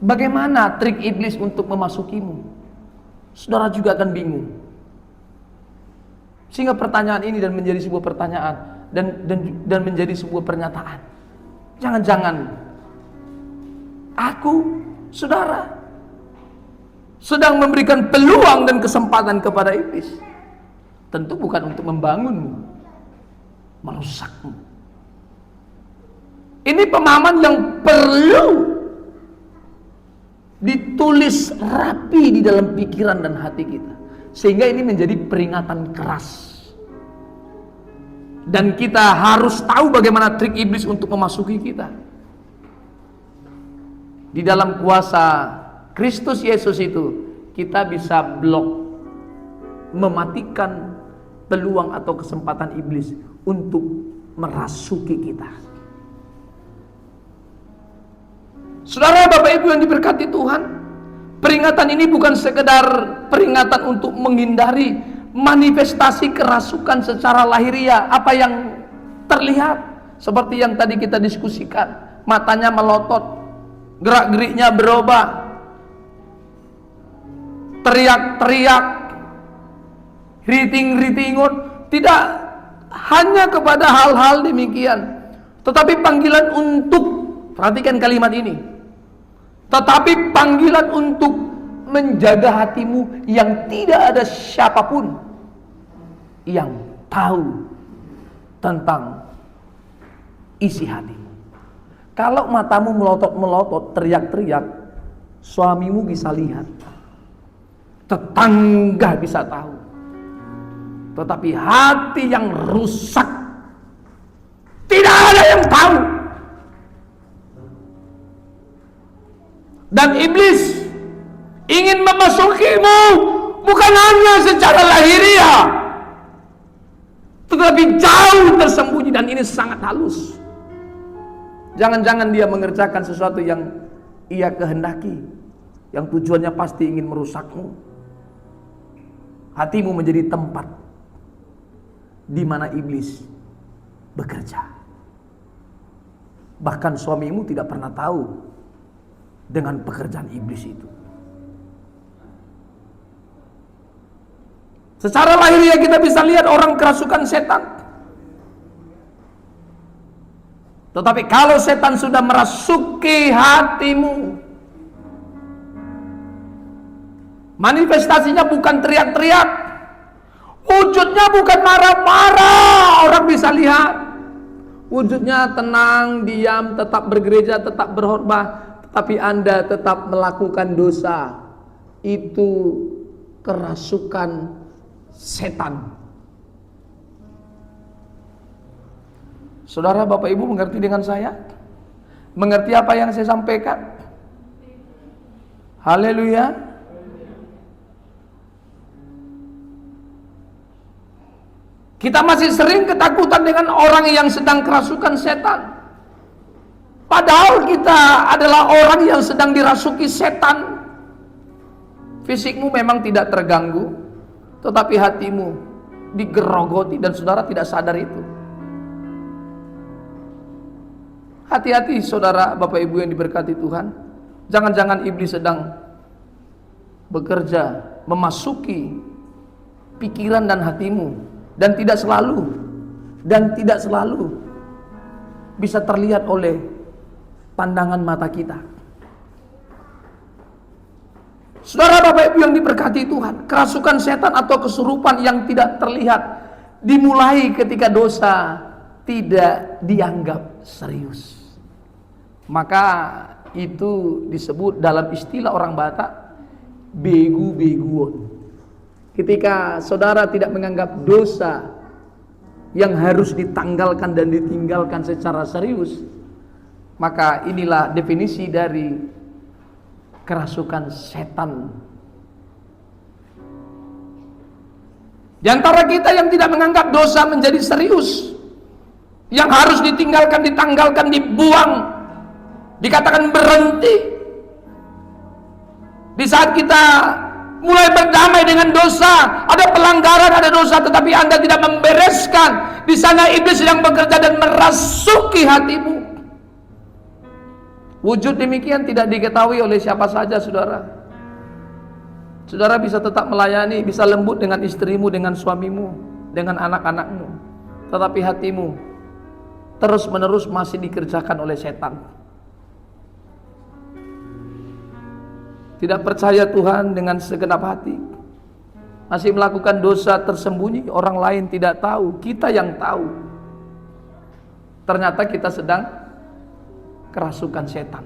Bagaimana trik iblis untuk memasukimu? Saudara juga akan bingung. Sehingga pertanyaan ini dan menjadi sebuah pertanyaan dan menjadi sebuah pernyataan. Jangan-jangan aku, saudara, sedang memberikan peluang dan kesempatan kepada iblis. Tentu bukan untuk membangunmu, merusakmu. Ini pemahaman yang perlu ditulis rapi di dalam pikiran dan hati kita, sehingga ini menjadi peringatan keras. Dan kita harus tahu bagaimana trik iblis untuk memasuki kita. Di dalam kuasa Kristus Yesus itu, kita bisa blok, mematikan peluang atau kesempatan iblis untuk merasuki kita. Saudara, Bapak Ibu yang diberkati Tuhan, peringatan ini bukan sekedar peringatan untuk menghindari manifestasi kerasukan secara lahiriah, apa yang terlihat seperti yang tadi kita diskusikan, matanya melotot, gerak-geriknya berubah, teriak-teriak, riting-ritingun. Tidak hanya kepada hal-hal demikian, tetapi panggilan untuk, perhatikan kalimat ini, tetapi panggilan untuk menjaga hatimu yang tidak ada siapapun yang tahu tentang isi hatimu. Kalau matamu melotot-melotot, teriak-teriak, suamimu bisa lihat, tetangga bisa tahu. Tetapi hati yang rusak, tidak ada yang tahu. Dan iblis ingin memasukimu bukan hanya secara lahiriah, tetapi jauh tersembunyi, dan ini sangat halus. Jangan-jangan dia mengerjakan sesuatu yang ia kehendaki, yang tujuannya pasti ingin merusakmu. Hatimu menjadi tempat di mana iblis bekerja. Bahkan suamimu tidak pernah tahu dengan pekerjaan iblis itu. Secara lahiriah kita bisa lihat orang kerasukan setan. Tetapi kalau setan sudah merasuki hatimu, manifestasinya bukan teriak-teriak, wujudnya bukan marah-marah, orang bisa lihat. Wujudnya tenang, diam, tetap bergereja, tetap berkhotbah, tapi Anda tetap melakukan dosa. Itu kerasukan setan. Saudara, Bapak Ibu mengerti dengan saya? Mengerti apa yang saya sampaikan? Haleluya. Kita masih sering ketakutan dengan orang yang sedang kerasukan setan. Padahal kita adalah orang yang sedang dirasuki setan. Fisikmu memang tidak terganggu, tetapi hatimu digerogoti dan saudara tidak sadar itu. Hati-hati saudara, Bapak Ibu yang diberkati Tuhan. Jangan-jangan iblis sedang bekerja memasuki pikiran dan hatimu, dan tidak selalu bisa terlihat oleh pandangan mata kita. Saudara, Bapak Ibu yang diberkati Tuhan, kerasukan setan atau kesurupan yang tidak terlihat dimulai ketika dosa tidak dianggap serius. Maka itu disebut dalam istilah orang Batak begu-beguon. Ketika saudara tidak menganggap dosa yang harus ditanggalkan dan ditinggalkan secara serius, maka inilah definisi dari kerasukan setan. Di antara kita yang tidak menganggap dosa menjadi serius, yang harus ditinggalkan, ditanggalkan, dibuang, dikatakan berhenti. Di saat kita mulai berdamai dengan dosa, ada pelanggaran, ada dosa, tetapi Anda tidak membereskan, di sana iblis sedang bekerja dan merasuki hatimu. Wujud demikian tidak diketahui oleh siapa saja, saudara. Saudara bisa tetap melayani, bisa lembut dengan istrimu, dengan suamimu, dengan anak-anakmu, tetapi hatimu terus-menerus masih dikerjakan oleh setan. Tidak percaya Tuhan dengan segenap hati, masih melakukan dosa tersembunyi, orang lain tidak tahu, kita yang tahu. Ternyata kita sedang kerasukan setan.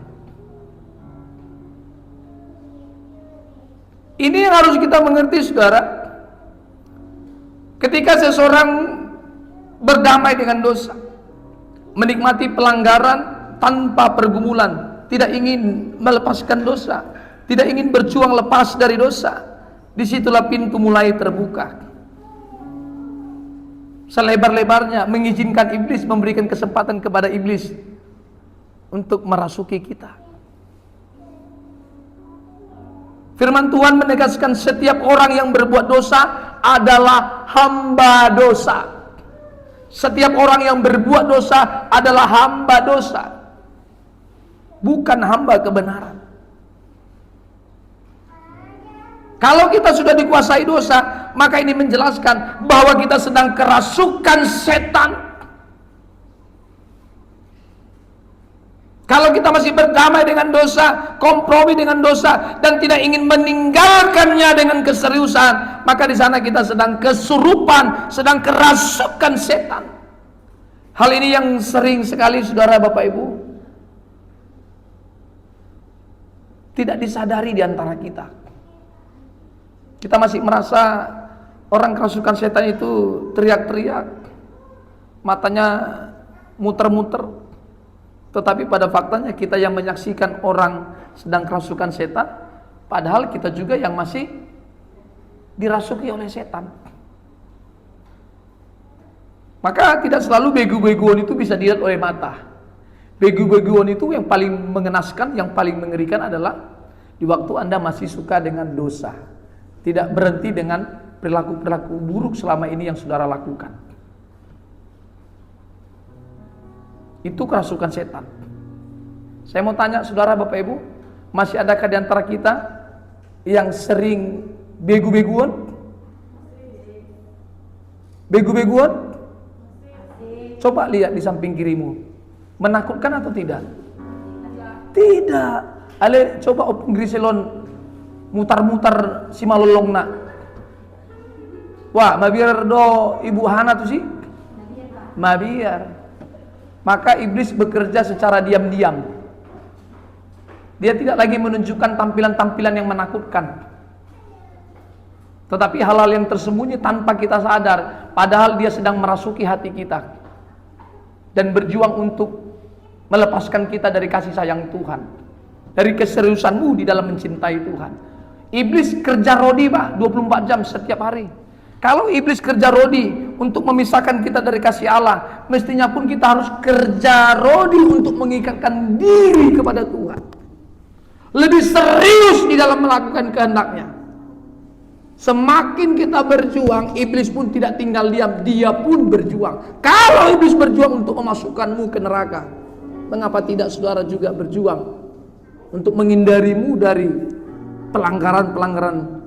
Ini yang harus kita mengerti, saudara. Ketika seseorang berdamai dengan dosa, menikmati pelanggaran tanpa pergumulan, tidak ingin melepaskan dosa, tidak ingin berjuang lepas dari dosa, disitulah pintu mulai terbuka. Selebar-lebarnya mengizinkan iblis, memberikan kesempatan kepada iblis untuk merasuki kita. Firman Tuhan menegaskan setiap orang yang berbuat dosa adalah hamba dosa. Setiap orang yang berbuat dosa adalah hamba dosa, bukan hamba kebenaran. Kalau kita sudah dikuasai dosa, maka ini menjelaskan bahwa kita sedang kerasukan setan. Kalau kita masih berdamai dengan dosa, kompromi dengan dosa, dan tidak ingin meninggalkannya dengan keseriusan, maka di sana kita sedang kesurupan, sedang kerasukan setan. Hal ini yang sering sekali, saudara, Bapak Ibu, tidak disadari di antara kita. Kita masih merasa orang kerasukan setan itu teriak-teriak, matanya muter-muter. Tetapi pada faktanya kita yang menyaksikan orang sedang kerasukan setan, padahal kita juga yang masih dirasuki oleh setan. Maka tidak selalu begu-beguan itu bisa dilihat oleh mata. Begu-beguan itu yang paling mengenaskan, yang paling mengerikan adalah di waktu Anda masih suka dengan dosa, tidak berhenti dengan perilaku-perilaku buruk selama ini yang saudara lakukan. Itu kerasukan setan. Saya mau tanya saudara, Bapak Ibu, masih adakah di antara kita yang sering begu-beguan? Begu-beguan? Coba lihat di samping kirimu. Menakutkan atau tidak? Tidak. Ale coba opung griselon mutar-mutar si malolong nak. Wah, mabiar do Ibu Hana tuh sih? Mabiar. Maka iblis bekerja secara diam-diam. Dia tidak lagi menunjukkan tampilan-tampilan yang menakutkan, tetapi hal-hal yang tersembunyi tanpa kita sadar, padahal dia sedang merasuki hati kita dan berjuang untuk melepaskan kita dari kasih sayang Tuhan, dari keseriusanmu di dalam mencintai Tuhan. Iblis kerja rodi, Pak, 24 jam setiap hari. Kalau iblis kerja rodi untuk memisahkan kita dari kasih Allah, mestinya pun kita harus kerja rodi untuk mengikatkan diri kepada Tuhan. Lebih serius di dalam melakukan kehendaknya. Semakin kita berjuang, iblis pun tidak tinggal diam, dia pun berjuang. Kalau iblis berjuang untuk memasukkanmu ke neraka, mengapa tidak saudara juga berjuang untuk menghindarimu dari pelanggaran-pelanggaran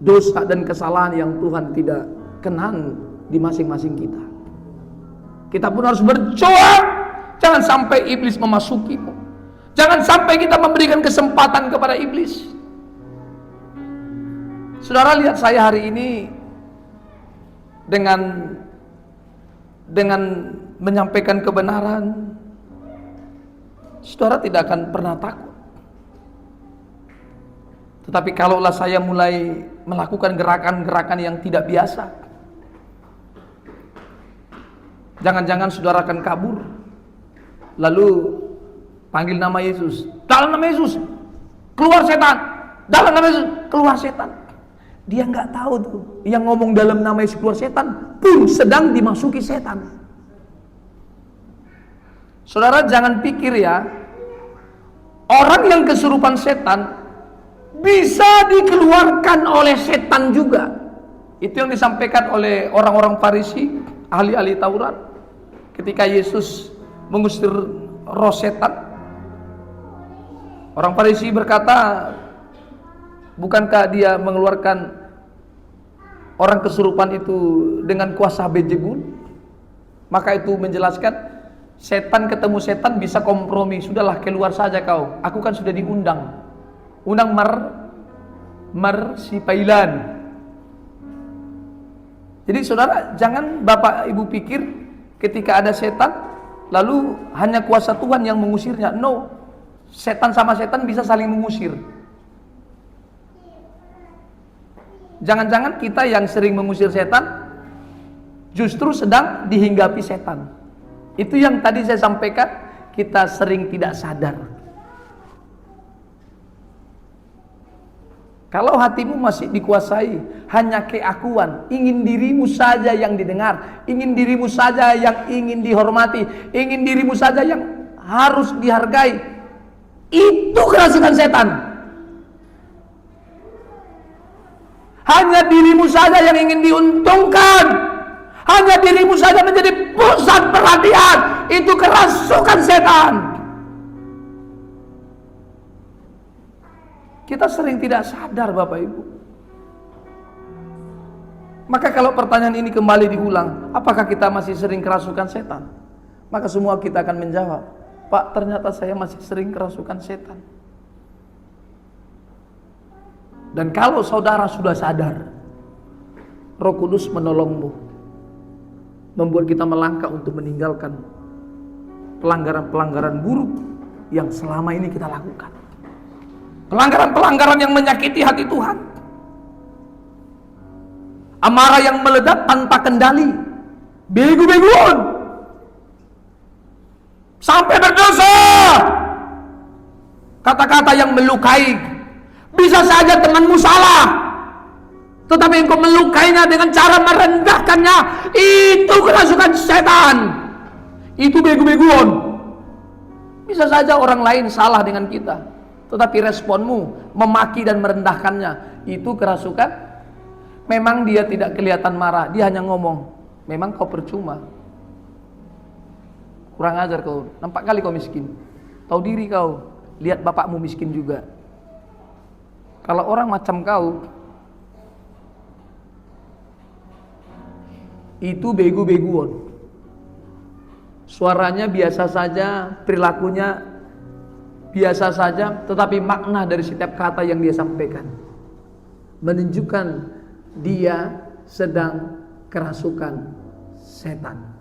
dosa dan kesalahan yang Tuhan tidak kenan di masing-masing kita. Kita pun harus berjuang. Jangan sampai iblis memasukimu. Jangan sampai kita memberikan kesempatan kepada iblis. Saudara, lihat saya hari ini dengan menyampaikan kebenaran, saudara tidak akan pernah takut. Tetapi kalaulah saya mulai melakukan gerakan-gerakan yang tidak biasa, jangan-jangan saudara akan kabur, lalu panggil nama Yesus, dalam nama Yesus keluar setan, dalam nama Yesus keluar setan. Dia nggak tahu tuh, yang ngomong dalam nama Yesus keluar setan pun sedang dimasuki setan. Saudara jangan pikir ya, orang yang kesurupan setan bisa dikeluarkan oleh setan juga. Itu yang disampaikan oleh orang-orang Farisi, ahli-ahli Taurat, ketika Yesus mengusir roh setan. Orang Farisi berkata, bukankah dia mengeluarkan orang kesurupan itu dengan kuasa Beelzebul? Maka itu menjelaskan, setan ketemu setan bisa kompromi. Sudahlah, keluar saja kau. Aku kan sudah diundang. Undang Marsipailan. Jadi saudara, jangan Bapak Ibu pikir ketika ada setan lalu hanya kuasa Tuhan yang mengusirnya. No, setan sama setan bisa saling mengusir. Jangan-jangan kita yang sering mengusir setan justru sedang dihinggapi setan. Itu yang tadi saya sampaikan, kita sering tidak sadar. Kalau hatimu masih dikuasai hanya keakuan, ingin dirimu saja yang didengar, ingin dirimu saja yang ingin dihormati, ingin dirimu saja yang harus dihargai, itu kerasukan setan. Hanya dirimu saja yang ingin diuntungkan, hanya dirimu saja menjadi pusat perhatian, itu kerasukan setan. Kita sering tidak sadar Bapak Ibu. Maka kalau pertanyaan ini kembali diulang, apakah kita masih sering kerasukan setan? Maka semua kita akan menjawab, Pak, ternyata saya masih sering kerasukan setan. Dan kalau saudara sudah sadar, Roh Kudus menolongmu, membuat kita melangkah untuk meninggalkan pelanggaran-pelanggaran buruk yang selama ini kita lakukan. Pelanggaran-pelanggaran yang menyakiti hati Tuhan. Amarah yang meledak tanpa kendali. Begu-beguan. Sampai berdosa. Kata-kata yang melukai. Bisa saja temanmu salah, tetapi engkau melukainya dengan cara merendahkannya. Itu kerasukan setan. Itu begu-beguan. Bisa saja orang lain salah dengan kita, tetapi responmu memaki dan merendahkannya, itu kerasukan. Memang dia tidak kelihatan marah, dia hanya ngomong, memang kau percuma, kurang ajar kau, nampak kali kau miskin, tahu diri kau, lihat bapakmu miskin juga. Kalau orang macam kau, itu begu-beguan. Suaranya biasa saja, perilakunya biasa saja, tetapi makna dari setiap kata yang dia sampaikan menunjukkan dia sedang kerasukan setan.